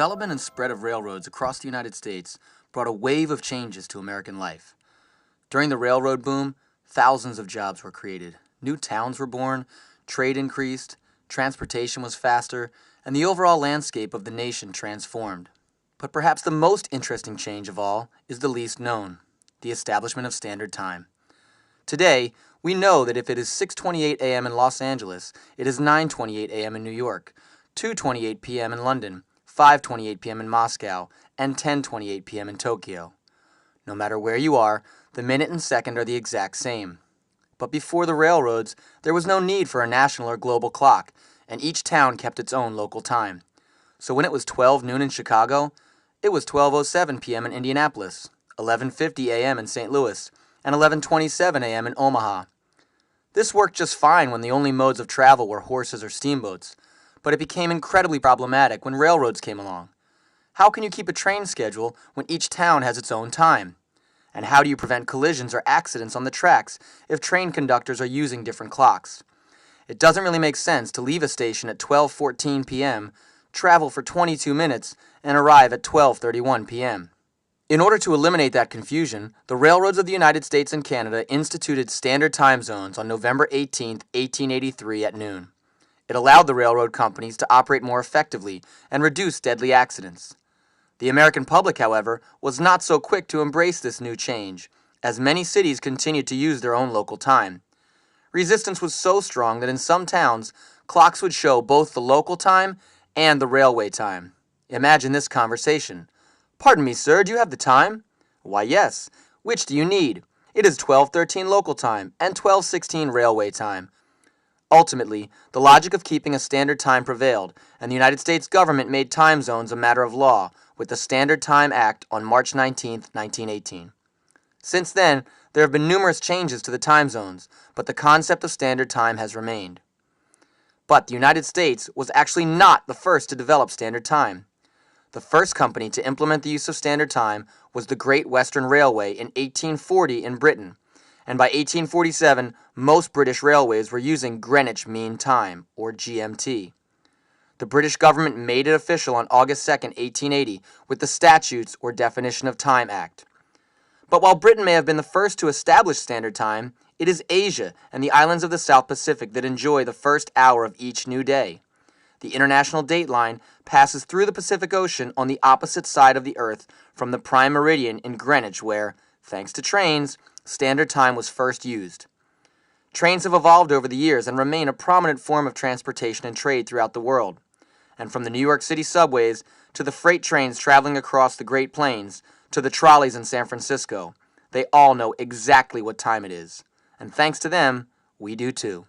development and spread of railroads across the United States brought a wave of changes to American life. During the railroad boom, thousands of jobs were created, new towns were born, trade increased, transportation was faster, and the overall landscape of the nation transformed. But perhaps the most interesting change of all is the least known, the establishment of Standard Time. Today, we know that if it is 6:28 a.m. in Los Angeles, it is 9:28 a.m. in New York, 2:28 p.m. in London, 5:28 p.m. in Moscow, and 10:28 p.m. in Tokyo. No matter where you are, the minute and second are the exact same. But before the railroads, there was no need for a national or global clock, and each town kept its own local time. So when it was 12 noon in Chicago, it was 12:07 p.m. in Indianapolis, 11:50 a.m. in St. Louis, and 11:27 a.m. in Omaha. This worked just fine when the only modes of travel were horses or steamboats, but it became incredibly problematic when railroads came along. How can you keep a train schedule when each town has its own time? And how do you prevent collisions or accidents on the tracks if train conductors are using different clocks? It doesn't really make sense to leave a station at 12:14 p.m., travel for 22 minutes, and arrive at 12:31 p.m. In order to eliminate that confusion, the railroads of the United States and Canada instituted standard time zones on November 18, 1883 at noon. It allowed the railroad companies to operate more effectively and reduce deadly accidents. The American public, however, was not so quick to embrace this new change, as many cities continued to use their own local time. Resistance was so strong that in some towns, clocks would show both the local time and the railway time. Imagine this conversation. "Pardon me, sir, do you have the time?" "Why, yes. Which do you need?" "It is 12:13 local time and 12:16 railway time." Ultimately, the logic of keeping a standard time prevailed, and the United States government made time zones a matter of law with the Standard Time Act on March 19, 1918. Since then, there have been numerous changes to the time zones, but the concept of standard time has remained. But the United States was actually not the first to develop standard time. The first company to implement the use of standard time was the Great Western Railway in 1840 in Britain, and by 1847, most British railways were using Greenwich Mean Time, or GMT. The British government made it official on August 2, 1880, with the Statutes or Definition of Time Act. But while Britain may have been the first to establish standard time, it is Asia and the islands of the South Pacific that enjoy the first hour of each new day. The International Date Line passes through the Pacific Ocean on the opposite side of the Earth from the prime meridian in Greenwich where, thanks to trains, standard time was first used. Trains have evolved over the years and remain a prominent form of transportation and trade throughout the world. And from the New York City subways to the freight trains traveling across the Great Plains to the trolleys in San Francisco, they all know exactly what time it is. And thanks to them, we do too.